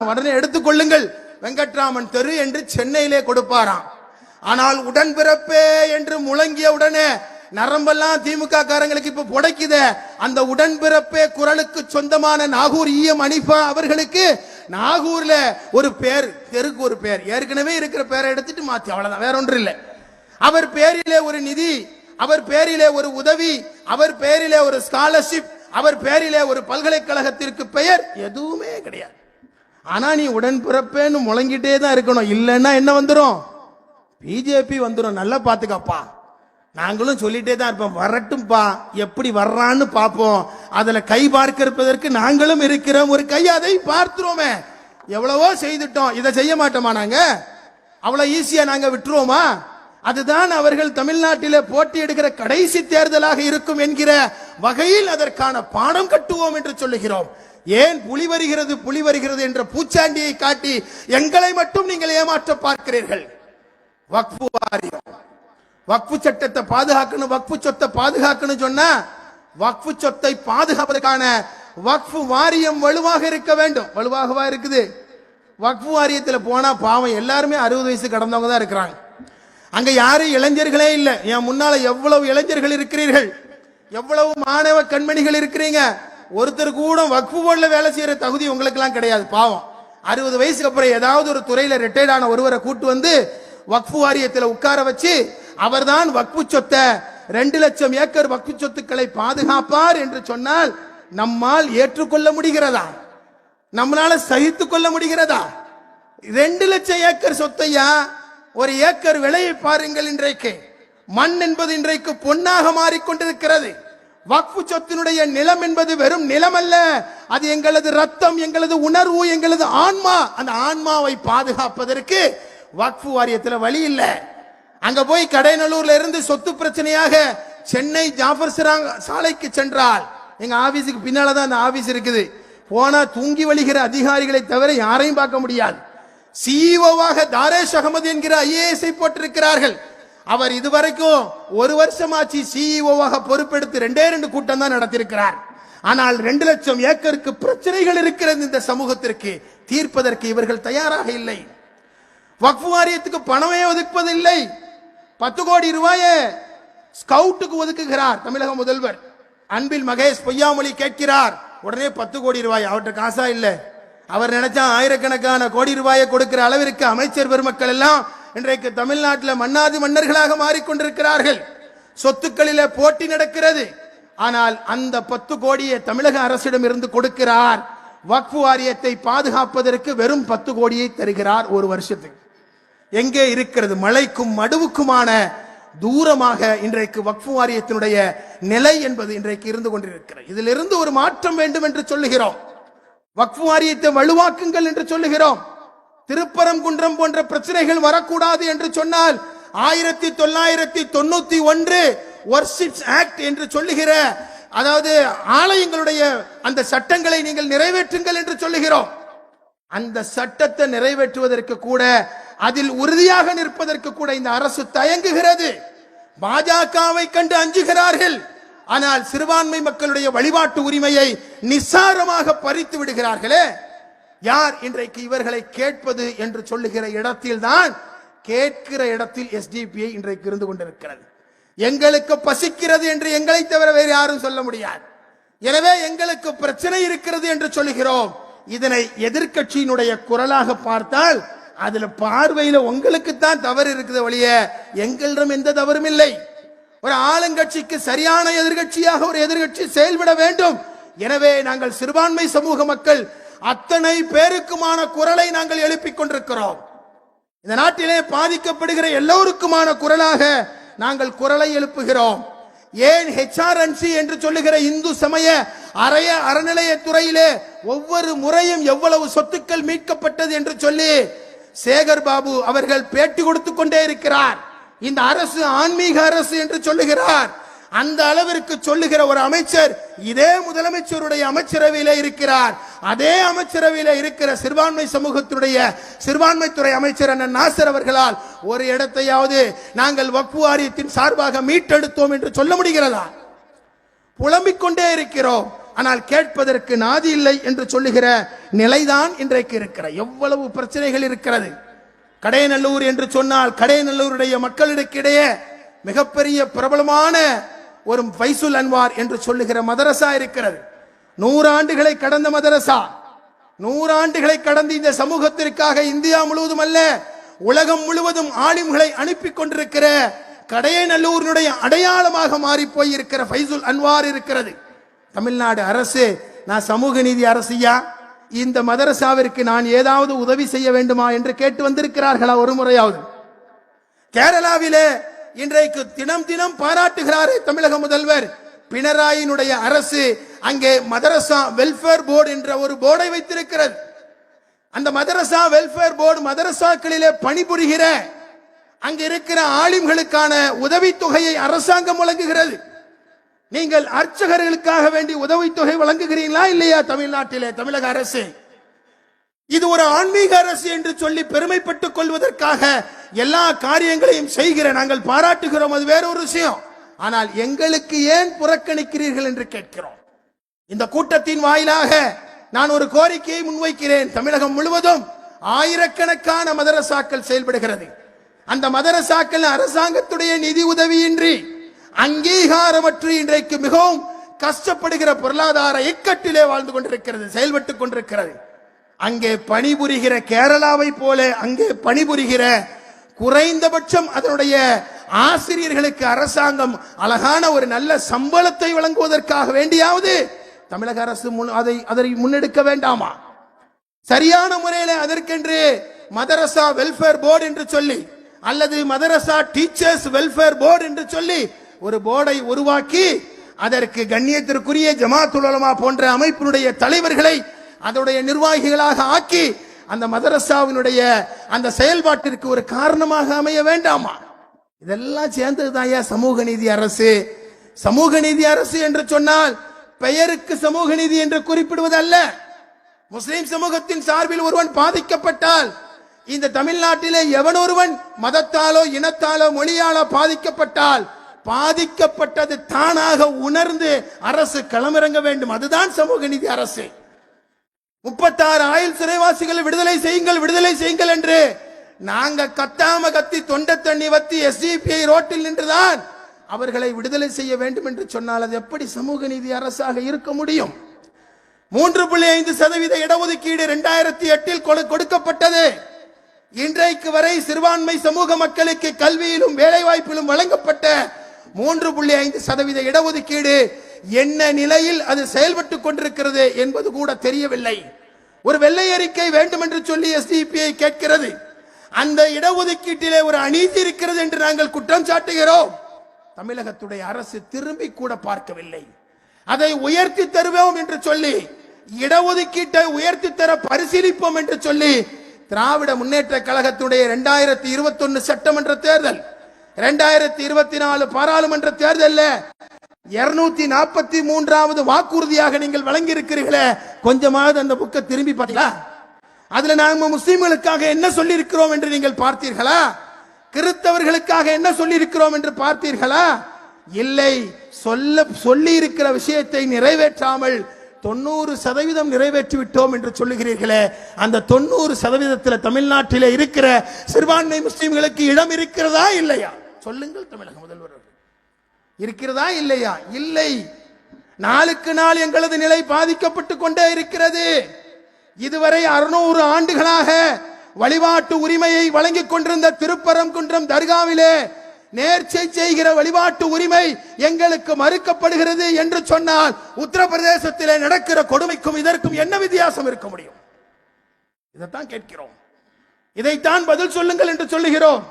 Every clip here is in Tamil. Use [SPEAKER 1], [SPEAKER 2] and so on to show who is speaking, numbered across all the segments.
[SPEAKER 1] உடனே எடுத்துக்கொள்ளுங்கள் வெங்கட்ராமன் தெரு என்று சென்னையிலே கொடுப்பாராம். ஆனால் உடன்பிறப்பே என்று முழங்கிய உடனே நரம்பெல்லாம் திமுக காரங்களுக்கு இப்ப புடைக்குத. அந்த உடன்பிறப்பே குரலுக்கு சொந்தமான நாகூர் ஈயம் அனிஃபா அவர்களுக்கு நாகூர்ல ஒரு பேர், தெருக்கு ஒரு பேர், ஏற்கனவே இருக்கிற பேரை எடுத்துட்டு மாத்தி, அவ்வளவுதான், வேற ஒன்று இல்லை. அவர் பேரிலே ஒரு நிதி, அவர் பேரிலே ஒரு உதவி, அவர் பேரிலே ஒரு ஸ்காலர்ஷிப், அவர் பேரிலே ஒரு பல்கலைக்கழகத்திற்கு பெயர் எதுவுமே கிடையாது. ஆனா நீ உடன்பிறப்பேன்னு முழங்கிட்டே தான் இருக்கணும். இல்லைன்னா என்ன வந்துடும்? பிஜேபி வந்துடும். நல்லா பாத்துக்கப்பா. நாங்களும் சொல்லிட்டே தான் இருப்போம், வரட்டும்பா, எப்படி வர்றான்னு பார்ப்போம், அதுல கை பார்க்கிறதற்கு நாங்களும் இருக்கிறோம். ஒரு கை அதை பார்த்துருவோமே. எவ்வளவோ செய்துட்டோம், இதை செய்ய மாட்டோமா நாங்க? அவ்வளவு ஈஸியா நாங்க விட்டுருவோமா? அதுதான் அவர்கள் தமிழ்நாட்டிலே போட்டி எடுக்கிற கடைசி தேர்தலாக இருக்கும் என்கிற வகையில் அதற்கான பாடம் கட்டுவோம் என்று சொல்லுகிறோம். ஏன் புலி வருகிறது புலி வருகிறது என்ற பூச்சாண்டியை காட்டி எங்களை மட்டும் நீங்கள் ஏமாற்ற பார்க்கிறீர்கள்? வக்ஃபு வாரியம், வக்ஃபு சட்டத்தை பாதுகாக்கணும், வக்ஃபு சொத்தை பாதுகாக்கணும் சொன்னா வக்ஃபு சொத்தை பாதுகாப்பதற்கான வக்ஃபு வாரியம் வலுவாக இருக்க வேண்டும். வலுவாகவா இருக்குது? வக்ஃபு வாரியத்தில் போனா பாவம் எல்லாருமே 60 வயசு கடந்தவங்க தான் இருக்கிறாங்க. அங்க யாரும் இளைஞர்களே இல்லை. என் முன்னால எவ்வளவு இளைஞர்கள் இருக்கிறீர்கள், எவ்வளவு மாணவ கண்மணிகள் இருக்கிறீங்க. ஒருத்தர் கூட வக்ஃபு போர்டுல வேலை செய்யற தகுதி உங்களுக்கு எல்லாம் கிடையாது. பாவம் 60 வயசுக்கு அப்புறம் ஏதாவது ஒரு துறையில ரிட்டையர்ட் ஆன ஒருவரை கூட்டு வந்து வக்ஃபு வாரியத்தில் உட்கார வச்சு அவர்தான் வக்ஃபு சொத்தை 2 லட்சம் ஏக்கர் வக்ஃபு சொத்துக்களை பாதுகாப்பார் என்று சொன்னால் நம்மால் ஏற்றுக்கொள்ள முடிகிறதா? நம்மளால சகித்துக் கொள்ள முடிகிறதா? 2 லட்சம் ஏக்கர் சொத்தையா, ஒரு ஏக்கர் விலையை பாருங்கள். இன்றைக்கு மண் என்பது இன்றைக்கு பொன்னாக மாறிக்கொண்டிருக்கிறது. வக்ஃபு சொத்தினுடைய நிலம் என்பது வெறும் நிலம் அல்ல, அது எங்களது ரத்தம், எங்களது உணர்வு, எங்களது ஆன்மா. அந்த ஆன்மாவை பாதுகாப்பதற்கு வக்ஃபு வாரியத்தில் வழி இல்லை. அங்க போய் கடைநல்லூர்ல இருந்து சொத்து பிரச்சனையாக சென்னை ஜாஃபர் சாலைக்கு சென்றால், எங்க ஆபீஸுக்கு பின்னாலதான் அந்த ஆபீஸ் இருக்குது, போனா தூங்கி வழிகிற அதிகாரிகளை தவிர யாரையும் பார்க்க முடியாது. சிஇஓவாக தாரேஷ் அகமது என்கிற ஐஏஎஸ் போட்டிருக்கிறார்கள். அவர் இதுவரைக்கும் 1 வருஷமாச்சு சிஇஓவாக பொறுப்பெடுத்து 2 கூட்டம் தான் நடத்தியிருக்கிறார். ஆனால் 2 லட்சம் ஏக்கருக்கு பிரச்சனைகள் இருக்கிறது இந்த சமூகத்திற்கு, தீர்ப்பதற்கு இவர்கள் தயாராக இல்லை. வக்ஃபு வாரியத்துக்கு பணமே ஒதுக்குவதில்லை. 10 கோடி ரூபாயை ஸ்கவுட்டுக்கு ஒதுக்குகிறார் தமிழக முதல்வர். அன்பில் மகேஷ் பொய்யாமொழி கேட்கிறார், உடனே 10 கோடி ரூபாய். அவர்கிட்ட காசா இல்ல. அவர் நினைச்சா ஆயிரக்கணக்கான கோடி ரூபாயை கொடுக்கிற அளவிற்கு அமைச்சர் பெருமக்கள் எல்லாம் இன்றைக்கு தமிழ்நாட்டில் மன்னாதி மன்னர்களாக மாறிக்கொண்டிருக்கிறார்கள். சொத்துக்களிலே போட்டி நடக்கிறது. ஆனால் அந்த 10 கோடியை தமிழக அரசிடம் இருந்து கொடுக்கிறார். வக்ஃபு வாரியத்தை பாதுகாப்பதற்கு வெறும் 10 கோடியை தருகிறார் ஒரு வருஷத்துக்கு. எங்கே இருக்கிறது? மலைக்கும் மடுவுக்குமான தூரமாக இன்றைக்கு வக்ஃபு வாரியத்தினுடைய நிலை என்பது இன்றைக்கு இருந்து கொண்டிருக்கிறது. இதிலிருந்து ஒரு மாற்றம் வேண்டும் என்று சொல்லுகிறோம். வக்ஃபு வாரியத்தை வலுவாக்குங்கள் என்று சொல்லுகிறோம். திருப்பரங்குன்றம் போன்ற பிரச்சனைகள் வரக்கூடாது என்று சொன்னால் 1991 வர்ஷிப்ஸ் ஆக்ட் என்று சொல்லுகிற, அதாவது ஆலயங்களுடைய அந்த சட்டங்களை நீங்கள் நிறைவேற்றுங்கள் என்று சொல்லுகிறோம். அந்த சட்டத்தை நிறைவேற்றுவதற்கு கூட, அதில் உறுதியாக நிற்பதற்கு கூட இந்த அரசு தயங்குகிறது. பாஜகவை கண்டு அஞ்சுகிறார்கள். ஆனால் சிறுபான்மை மக்களுடைய வழிபாட்டு உரிமையை நிசாரமாக பறித்து விடுகிறார்களே. யார் இன்றைக்கு இவர்களை கேட்பது என்று சொல்லுகிற இடத்தில் தான், கேட்கிற இடத்தில் எஸ்டிபிஐ இன்றைக்கு இருந்து கொண்டிருக்கிறது. எங்களுக்கு பசிக்கிறது என்று எங்களை தவிர வேறு யாரும் சொல்ல முடியாது. எனவே எங்களுக்கு பிரச்சனை இருக்கிறது என்று சொல்லுகிறோம். இதனை எதிர்கட்சியினுடைய குரலாக பார்த்தால் அதுல பார்வையில உங்களுக்கு தான் தவறு இருக்குது ஒழிய எங்களிடம் எந்த தவறும் இல்லை. ஒரு ஆளுங்கட்சிக்கு சரியான எதிர்கட்சியாக ஒரு எதிர்கட்சி செயல்பட வேண்டும். எனவே நாங்கள் சிறுபான்மை சமூக மக்கள் அத்தனை பேருக்குமான குரலை நாங்கள் எழுப்பிக் கொண்டிருக்கிறோம். இந்த நாட்டிலே பாதிக்கப்படுகிற எல்லோருக்குமான குரலாக நாங்கள் குரலை எழுப்புகிறோம். ஏன் HRNC என்று சொல்லுகிற இந்து சமய அறநிலையத்துறையிலே ஒவ்வொரு முறையும் எவ்வளவு சொத்துக்கள் மீட்கப்பட்டது என்று சொல்லி சேகர் பாபு அவர்கள் பேட்டி கொடுத்து கொண்டே இருக்கிறார். இந்த அரசு ஆன்மீக அரசு என்று சொல்லுகிறார். அந்த அளவிற்கு சொல்லுகிற ஒரு அமைச்சர் இதே முதலமைச்சருடைய அமைச்சரவையில இருக்கிறார். அதே அமைச்சரவையில இருக்கிற சிறுபான்மை சமூகத்துடைய சிறுபான்மைத்துறை அமைச்சர் அண்ணன் நாசர் அவர்களால் ஒரு இடத்தையாவது நாங்கள் வக்ஃபு வாரியத்தின் சார்பாக மீட்டெடுத்தோம் என்று சொல்ல முடிகிறதா? புலம்பிக் கொண்டே இருக்கிறோம். ஆனால் கேட்பதற்கு நாதி இல்லை என்று சொல்லுகிற நிலைதான் இன்றைக்கு இருக்கிற. எவ்வளவு பிரச்சனைகள் இருக்கிறது. கடையநல்லூர் என்று சொன்னால் கடையநல்லூருடைய மக்களிடையே மிகப்பெரிய பிரபலமான ஒரு ஃபைசுல் அன்வார் என்று சொல்லுகிற மதரசா இருக்கிறது. 100 ஆண்டுகளை கடந்த மதரசா. 100 ஆண்டுகளை கடந்து இந்த சமூகத்திற்காக இந்தியா முழுவதும் அல்ல உலகம் முழுவதும் ஆலிம்களை அனுப்பி கொண்டிருக்கிற கடையநல்லூரினுடைய அடையாளமாக மாறி போய் இருக்கிற ஃபைசுல் அன்வார் இருக்கிறது. தமிழ்நாடு அரசு, நான் சமூக நீதி அரசியா, இந்த மதரசாவிற்கு நான் ஏதாவது உதவி செய்ய வேண்டுமா என்று கேட்டு வந்திருக்கிறார்களா ஒரு முறையாவது? கேரளாவிலே இன்றைக்கு தினம் தினம் பாராட்டுகிறாரே தமிழக முதல்வர் பினராயினுடைய அரசு, அங்கே மதரசா வெல்ஃபேர் போர்டு என்ற ஒரு போர்டை வைத்திருக்கிறது. அந்த மதரசா வெல்ஃபேர் போர்டு மதரசாக்களிலே பணிபுரிகிற அங்க இருக்கிற ஆலிம்களுக்கான உதவித்தொகையை அரசாங்கம் வழங்குகிறது. நீங்கள் அர்ச்சகர்களுக்காக வேண்டி உதவித்தொகை வழங்குகிறீங்களா இல்லையா தமிழ்நாட்டிலே தமிழக அரசு? இது ஒரு ஆன்மீக அரசு என்று சொல்லி பெருமைப்பட்டுக் கொள்வதற்காக எல்லா காரியங்களையும் செய்கிற நாங்கள் பாராட்டுகிறோம், அது வேற ஒரு விஷயம். ஆனால் எங்களுக்கு ஏன் புறக்கணிக்கிறீர்கள் என்று கேட்கிறோம். இந்த கூட்டத்தின் வாயிலாக நான் ஒரு கோரிக்கையை முன்வைக்கிறேன். தமிழகம் முழுவதும் ஆயிரக்கணக்கான மதரசாக்கள் செயல்படுகிறது. அந்த மதரசாக்கள் அரசாங்கத்துடைய நிதி உதவியின்றி அங்கீகாரமற்று இன்றைக்கு மிகவும் கஷ்டப்படுகிற பொருளாதார இக்கட்டிலே வாழ்ந்து கொண்டிருக்கிறது, செயல்பட்டுக் கொண்டிருக்கிறது. அங்கே பணிபுரிகிற கேரளாவை போல அங்கே பணிபுரிகிற குறைந்தபட்சம் அதனுடைய ஆசிரியர்களுக்கு அரசாங்கம் அழகான ஒரு நல்ல சம்பளத்தை வழங்குவதற்காக வேண்டியாவது தமிழக அரசு அதை முன்னெடுக்க வேண்டாமா? சரியான முறையில் அதற்கென்று மதரசா வெல்ஃபேர் போர்டு என்று சொல்லி அல்லது மதரசா டீச்சர்ஸ் வெல்ஃபேர் போர்டு என்று சொல்லி ஒரு போர்டை உருவாக்கி அதற்கு கண்ணியத்திற்குரிய ஜமாத்துல் உலமா போன்ற அமைப்பினுடைய தலைவர்களை அதனுடைய நிர்வாகிகளாக ஆக்கி அந்த மதரசாவினுடைய அந்த செயல்பாட்டிற்கு ஒரு காரணமாக அமைய வேண்டாமா? இதெல்லாம் சேர்ந்ததுதான் சமூக நீதி அரசு. சமூக நீதி அரசு என்று சொன்னால் பெயருக்கு சமூக நீதி என்று குறிப்பிடுவதல்ல. முஸ்லிம் சமூகத்தின் சார்பில் ஒருவன் பாதிக்கப்பட்டால், இந்த தமிழ்நாட்டிலே எவனொருவன் மதத்தாலோ இனத்தாலோ மொழியாலோ பாதிக்கப்பட்டால் பாதிக்கப்பட்டது தானாக உணர்ந்து அரசு களமிறங்க வேண்டும். அதுதான் சமூக நீதி அரசு. 36 ஆயுள் சிறைவாசிகளை விடுதலை செய்யுங்கள் விடுதலை செய்யுங்கள் என்று நாங்க கத்தாம கத்தி தொண்டை தண்ணி வத்தி எஸ்டிபிஐ ரோட்டில் நின்றுதான் அவர்களை விடுதலை செய்ய வேண்டும் என்று சொன்னால் அது எப்படி சமூக நீதி அரசாக இருக்க முடியும்? 3.5% இடஒதுக்கீடு 2008 கொடுக்கப்பட்டது. இன்றைக்கு வரை சிறுபான்மை சமூக மக்களுக்கு கல்வியிலும் வேலை வாய்ப்பிலும் வழங்கப்பட்ட 3.5% இடஒதுக்கீடு என்ன நிலையில் அது செயல்பட்டுக் கொண்டிருக்கிறது என்பது கூட தெரியவில்லை. ஒரு வெள்ளை அறிக்கை வேண்டும் என்று சொல்லி எஸ்டிபிஐ கேட்கிறது. அந்த இடஒதுக்கீட்டிலே ஒரு அநீதி இருக்கிறது என்று நாங்கள் குற்றம் சாட்டுகிறோம். தமிழகத்துடைய அரசு திரும்பி கூட பார்க்கவில்லை. அதை உயர்த்தி தருவோம் என்று சொல்லி, இடஒதுக்கீட்டை உயர்த்தி தர பரிசீலிப்போம் என்று சொல்லி திராவிட முன்னேற்ற கழகத்துடைய 2021 சட்டமன்ற தேர்தல், 2024 பாராளுமன்ற தேர்தலில் 243வது வாக்குறுதியாக நீங்கள் வழங்கி இருக்கிறீர்களே, கொஞ்சமாவது அந்த புக்கை திரும்பி பார்த்தீங்களா? அதுல நாங்க முஸ்லிம்களுக்காக என்ன சொல்லி இருக்கிறோம் என்று நீங்கள் பார்த்தீர்களா? கிறிஸ்தவர்களுக்காக என்ன சொல்லி இருக்கிறோம் என்று பார்த்தீர்களா? இல்லை. சொல்லி இருக்கிற விஷயத்தை நிறைவேற்றாமல் 90% நிறைவேற்றி விட்டோம் என்று சொல்லுகிறீர்களே, அந்த 90% தமிழ்நாட்டிலே இருக்கிற சிறுபான்மை முஸ்லிம்களுக்கு இடம் இருக்கிறதா இல்லையா? சொல்லுங்கள் தமிழக முதல்வர், இருக்கிறதா இல்லையா? இல்லை. நாளுக்கு நாள் எங்களது நிலை பாதிக்கப்பட்டு கொண்டே இருக்கிறது. இதுவரை 600 ஆண்டுகளாக வழிபாட்டு உரிமையை வழங்கிக் கொண்டிருந்த திருப்பரங்குன்றம் தர்காவிலே நேர்ச்சை செய்கிற வழிபாட்டு உரிமை எங்களுக்கு மறுக்கப்படுகிறது என்று சொன்னால் உத்தரப்பிரதேசத்திலே நடக்கிற கொடுமைக்கும் இதற்கும் என்ன வித்தியாசம் இருக்க முடியும்? இதைத்தான் கேட்கிறோம். இதைத்தான் பதில் சொல்லுங்கள் என்று சொல்லுகிறோம்.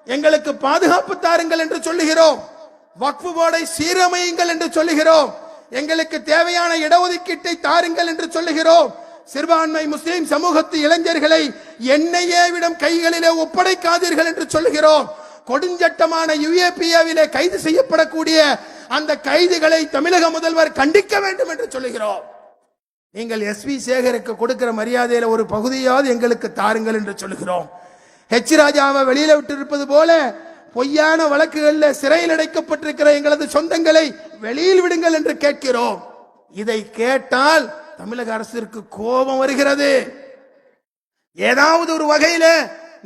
[SPEAKER 1] எங்களுக்கு பாதுகாப்பு தாருங்கள் என்று சொல்லுகிறோம். வக்ஃபு போர்டை சீரமையுங்கள் என்று சொல்லுகிறோம். எங்களுக்கு தேவையான இடஒதுக்கீட்டை தாருங்கள் என்று சொல்லுகிறோம். சிறுபான்மை முஸ்லிம் சமூகத்து இளைஞர்களை என்ஐஏ விடம் கைகளிலே ஒப்படைக்காதீர்கள் என்று சொல்லுகிறோம். கொடுஞ்சட்டமான யுஏபிஏவிலே கைது செய்யப்படக்கூடிய அந்த கைதிகளை தமிழக முதல்வர் கண்டிக்க வேண்டும் என்று சொல்லுகிறோம். நீங்கள் எஸ்வி சேகருக்கு கொடுக்கிற மரியாதையில ஒரு பகுதியாவது எங்களுக்கு தாருங்கள் என்று சொல்லுகிறோம். ஹெச் ராஜாவை வெளியில விட்டிருப்பது போல பொய்யான வழக்குகளில் சிறையில் அடைக்கப்பட்டிருக்கிற எங்களது சொந்தங்களை வெளியில் விடுங்கள் என்று கேட்கிறோம். இதை கேட்டால் தமிழக அரசிற்கு கோபம் வருகிறது. ஏதாவது ஒரு வகையில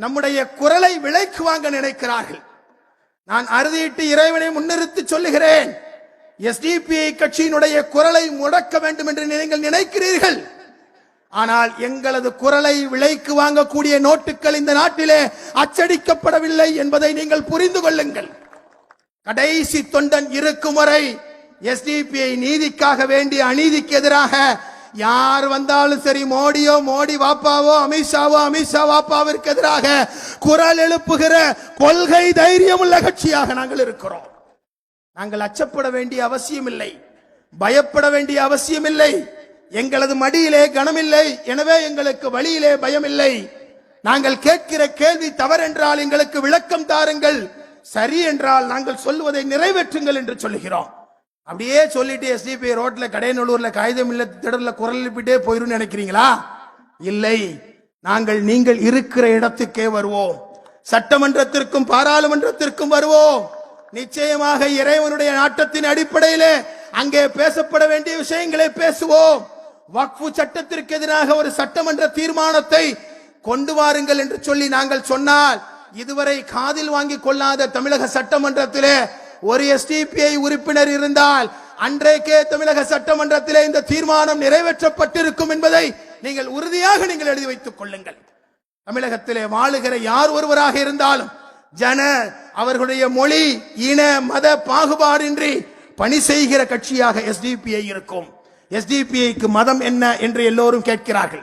[SPEAKER 1] நம்முடைய குரலை விலைக்கு வாங்க நினைக்கிறார்கள். நான் அறுதியிட்டு இறைவனை முன்னிறுத்தி சொல்லுகிறேன், எஸ்டிபிஐ கட்சியினுடைய குரலை முடக்க வேண்டும் என்று நீங்கள் நினைக்கிறீர்கள். ஆனால் எங்களது குரலை விலைக்கு வாங்கக்கூடிய நோட்டுகள் இந்த நாட்டிலே அச்சடிக்கப்படவில்லை என்பதை நீங்கள் புரிந்து கொள்ளுங்கள். கடைசி தொண்டன் இருக்கும் வரை எஸ்டிபிஐ நீதிக்காக வேண்டிய அநீதிக்கு எதிராக யார் வந்தாலும் சரி, மோடியோ மோடி வாப்பாவோ, அமித்ஷாவோ அமித்ஷா வாப்பாவிற்கு எதிராக குரல் எழுப்புகிற கொள்கை தைரியம் உள்ள கட்சியாக நாங்கள் இருக்கிறோம். நாங்கள் அச்சப்பட வேண்டிய அவசியம் இல்லை, பயப்பட வேண்டிய அவசியம் இல்லை. எங்களது மடியிலே கனமில்லை, எனவே எங்களுக்கு வழியிலே பயம் இல்லை. நாங்கள் கேட்கிற கேள்வி தவறென்றால் எங்களுக்கு விளக்கம் தாருங்கள், சரி என்றால் நாங்கள் சொல்வதை நிறைவேற்றுங்கள் என்று சொல்லுகிறோம். அப்படியே சொல்லிட்டு எஸ்டிபி ரோட்ல கடையநல்லூர்ல காகிதம் இல்ல திடர்ல குரல் எழுப்பிட்டே போயிரும் நினைக்கிறீங்களா? இல்லை, நாங்கள் நீங்கள் இருக்கிற இடத்துக்கே வருவோம். சட்டமன்றத்திற்கும் பாராளுமன்றத்திற்கும் வருவோம். நிச்சயமாக இறைவனுடைய நாட்டத்தின் அடிப்படையில் அங்கே பேசப்பட வேண்டிய விஷயங்களை பேசுவோம். வக்ஃபு சட்டத்திற்கு எதிராக ஒரு சட்டமன்ற தீர்மானத்தை கொண்டு வாருங்கள் என்று சொல்லி நாங்கள் சொன்னால், இதுவரை காதில் வாங்கி கொள்ளாத தமிழக சட்டமன்றத்திலே ஒரு எஸ்டிபிஐ உறுப்பினர் இருந்தால் அன்றைக்கே தமிழக சட்டமன்றத்திலே இந்த தீர்மானம் நிறைவேற்றப்பட்டிருக்கும் என்பதை நீங்கள் உறுதியாக நீங்கள் எழுதி வைத்துக் கொள்ளுங்கள். தமிழகத்திலே வாழுகிற யார் ஒருவராக இருந்தாலும் அவர்களுடைய மொழி, இன, மத பாகுபாடின்றி பணி செய்கிற கட்சியாக எஸ்டிபிஐ இருக்கும். எஸ்டிபிஐக்கு மதம் என்ன என்று எல்லோரும் கேட்கிறார்கள்.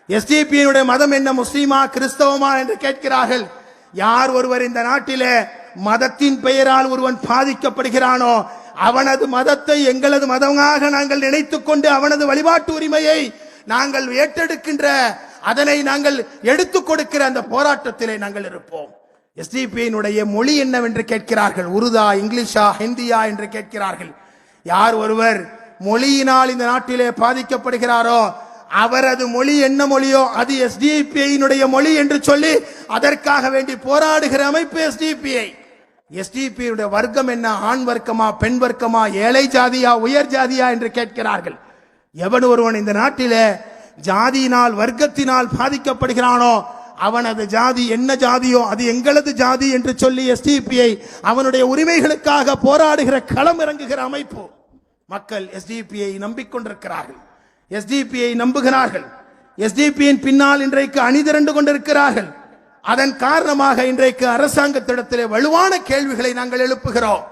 [SPEAKER 1] எஸ்டிபிஐ மதம் என்ன, முஸ்லிமா கிறிஸ்தவமா என்று கேட்கிறார்கள். யார் ஒருவர் இந்த நாட்டிலே மதத்தின் பெயரால் ஒருவன் பாதிக்கப்படுகிறானோ அவனது மதத்தை எங்களது மதமாக நாங்கள் நினைத்துக் கொண்டு அவனது வழிபாட்டு உரிமையை நாங்கள் ஏற்றெடுக்கின்ற, அதனை நாங்கள் எடுத்துக் கொடுக்கிற அந்த போராட்டத்திலே நாங்கள் இருப்போம். எஸ்டிபியினுடைய மொழி என்னவென்று கேட்கிறார்கள். உருதா, இங்கிலீஷா, ஹிந்தியா என்று கேட்கிறார்கள். யார் ஒருவர் மொழியினால் இந்த நாட்டிலே பாதிக்கப்படுகிறாரோ அவரது மொழி என்ன மொழியோ அது எஸ்டிபியினுடைய மொழி என்று சொல்லி அதற்காக வேண்டி போராடுகிற அமைப்பு எஸ்டிபிஐ. எஸ்டிபியுடைய வர்க்கம் என்ன, ஆண் வர்க்கமா, பெண் வர்க்கமா, ஏழை ஜாதியா, உயர் ஜாதியா என்று கேட்கிறார்கள். எவன் ஒருவன் இந்த நாட்டிலே ஜாதியினால் வர்க்கத்தினால் பாதிக்கப்படுகிறானோ அவனது ஜாதி என்ன ஜாதியோ அது எங்களது ஜாதி என்று சொல்லி எஸ்டிபிஐ அவனுடைய உரிமைகளுக்காக போராடுகிற களம் இறங்குகிற அமைப்பு. மக்கள் எஸ்டிபிஐ நம்பிக்கொண்டிருக்கிறார்கள், எஸ்டிபிஐ நம்புகிறார்கள். எஸ்டிபியின் பின்னால் இன்றைக்கு அணிதிரண்டு கொண்டிருக்கிறார்கள். அதன் காரணமாக இன்றைக்கு அரசாங்கத்திடத்திலே வலுவான கேள்விகளை நாங்கள் எழுப்புகிறோம்.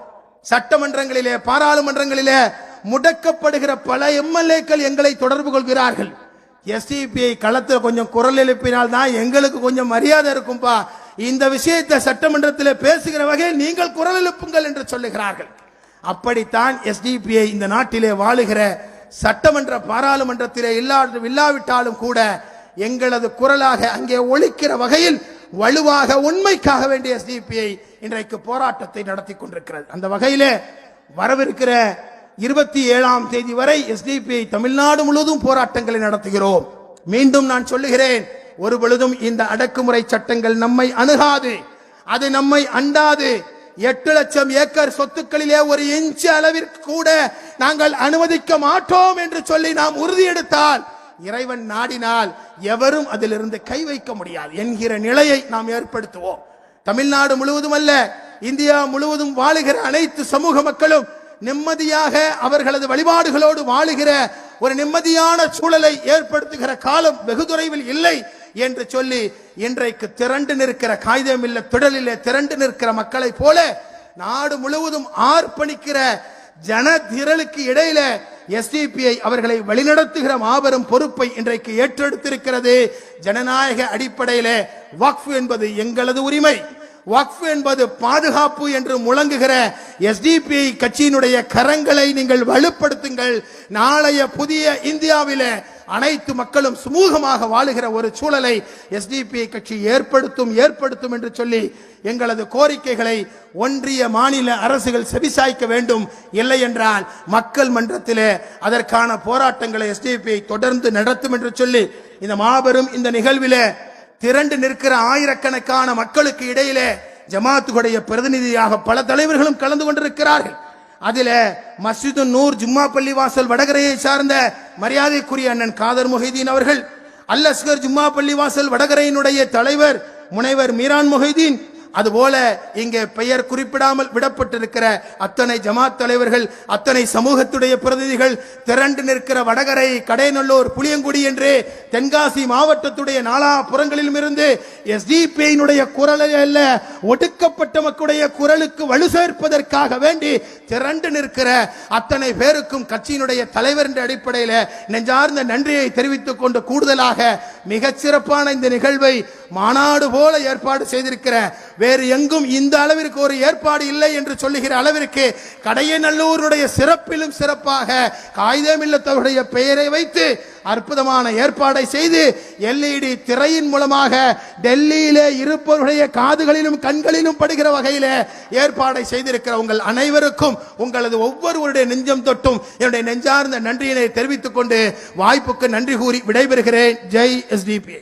[SPEAKER 1] சட்டமன்றங்களிலே பாராளுமன்றங்களிலே முடக்கப்படுகிற பல எம்எல்ஏக்கள் எங்களை தொடர்பு கொள்கிறார்கள். எஸ்டிபிஐ களத்தில் கொஞ்சம் குரல் எழுப்பினால் தான் எங்களுக்கு கொஞ்சம் மரியாதை இருக்கும்பா, இந்த விஷயத்தை சட்டமன்றத்தில் பேசுகிற வகையில் நீங்கள் குரல் எழுப்புங்கள் என்று சொல்லுகிறார்கள். அப்படித்தான் எஸ்டிபிஐ இந்த நாட்டிலே வாழுகிற சட்டமன்ற பாராளுமன்றத்திலே இல்லாவிட்டாலும் கூட எங்களது குரலாக அங்கே ஒலிக்கிற வகையில் வலுவாக உண்மைக்காக வேண்டிய எஸ்டிபிஐ இன்றைக்கு போராட்டத்தை நடத்தி கொண்டிருக்கிறது. அந்த வகையிலே வரவிருக்கிற 27ஆம் தேதி வரை எஸ்டிபிஐ தமிழ்நாடு முழுவதும் போராட்டங்களை நடத்துகிறோம். மீண்டும் நான் சொல்லுகிறேன், ஒரு பொழுதும் இந்த அடக்குமுறை சட்டங்கள் நம்மை அணுகாது, அது நம்மை அண்டாது. 8 லட்சம் ஏக்கர் சொத்துக்களிலே ஒரு இன்ச்சு அளவிற்கு கூட நாங்கள் அனுமதிக்க மாட்டோம் என்று சொல்லி நாம் உறுதியெடுத்தால், இறைவன் நாடினால் எவரும் அதிலிருந்து கை வைக்க முடியாது என்கிற நிலையை நாம் ஏற்படுத்துவோம். தமிழ்நாடு முழுவதும் அல்ல, இந்தியா முழுவதும் வாழுகிற அனைத்து சமூக மக்களும் நிம்மதியாக அவர்களது வழிபாடுகளோடு வாழுகிற ஒரு நிம்மதியான சூழலை ஏற்படுத்துகிற காலம் வெகு தொலைவில் இல்லை என்று சொல்லி இன்றைக்கு திரண்டு நிற்கிற காகிதம் இல்ல திடலிலே திரண்டு நிற்கிற மக்களை போல நாடு முழுவதும் ஆர்ப்பணிக்கிற ஜன திரளுக்கு இடையில எஸ்டிபிஐ அவர்களை வழிநடத்துகிற மாபெரும் பொறுப்பை இன்றைக்கு ஏற்றெடுத்திருக்கிறது. ஜனநாயக அடிப்படையிலே வக்ஃப் என்பது எங்களது உரிமை, வக்ஃப் என்பது பாதுகாப்பு என்று முழங்குகிற எஸ்டிபிஐ கட்சியினுடைய கரங்களை நீங்கள் வலுப்படுத்துங்கள். நாளைய புதிய இந்தியாவிலே அனைத்து மக்களும் சுமூகமாக வாழுகிற ஒரு சூழலை எஸ்டிபிஐ கட்சி ஏற்படுத்தும் என்று சொல்லி எங்களது கோரிக்கைகளை ஒன்றிய மாநில அரசுகள் செவிசாய்க்க வேண்டும். இல்லை என்றால் மக்கள் மன்றத்திலே அதற்கான போராட்டங்களை எஸ்டிபிஐ தொடர்ந்து நடத்தும் என்று சொல்லி இந்த மாபெரும் இந்த நிகழ்விலே திரண்டு நிற்கிற ஆயிரக்கணக்கான மக்களுக்கு இடையிலே ஜமாத்துடைய பிரதிநிதியாக பல தலைவர்களும் கலந்து கொண்டிருக்கிறார்கள். அதில மஸ்ஜிது நூர் ஜும்மா பள்ளி வாசல் வடகரையை சார்ந்த மரியாதைக்குரிய அண்ணன் காதர் மொஹிதீன் அவர்கள், அல் அஸ்கர் ஜும்மா பள்ளி வாசல் வடகரையினுடைய தலைவர் முனைவர் மீரான் மொஹிதீன், அதுபோல இங்கே பெயர் குறிப்பிடாமல் விடப்பட்டிருக்கிற அத்தனை ஜமாத் தலைவர்கள், அத்தனை சமூகத்துடைய பிரதிநிதிகள் திரண்டு நிற்கிற வடகரை, கடைநல்லூர், புளியங்குடி என்று தென்காசி மாவட்டத்துடைய நாலா புறங்களிலும் இருந்து எஸ்டிபியினுடைய குரலை அல்ல, ஒடுக்கப்பட்ட மக்களுடைய குரலுக்கு வலு சேர்ப்பதற்காக வேண்டி திரண்டு நிற்கிற அத்தனை பேருக்கும் கட்சியினுடைய தலைவர் என்ற அடிப்படையில் நெஞ்சார்ந்த நன்றியை தெரிவித்துக் கொண்டு, கூடுதலாக மிகச் சிறப்பான இந்த நிகழ்வை மாநாடு போல ஏற்பாடு செய்திருக்கிற, வேறு எங்கும் இந்த அளவிற்கு ஒரு ஏற்பாடு இல்லை என்று சொல்லுகிற அளவிற்கு கடையநல்லூருடைய சிறப்பிலும் சிறப்பாக காகிதம் இல்லத்தவருடைய பெயரை வைத்து அற்புதமான ஏற்பாடை செய்து எல்இடி திரையின் மூலமாக டெல்லியிலே இருப்பவருடைய காதுகளிலும் கண்களிலும் படுகிற வகையில ஏற்பாடை செய்திருக்கிற உங்கள் அனைவருக்கும் உங்களது ஒவ்வொருவருடைய நெஞ்சம் தொட்டும் என்னுடைய நெஞ்சார்ந்த நன்றியினை தெரிவித்துக் கொண்டு வாய்ப்புக்கு நன்றி கூறி விடைபெறுகிறேன். ஜெய் எஸ்டிபி.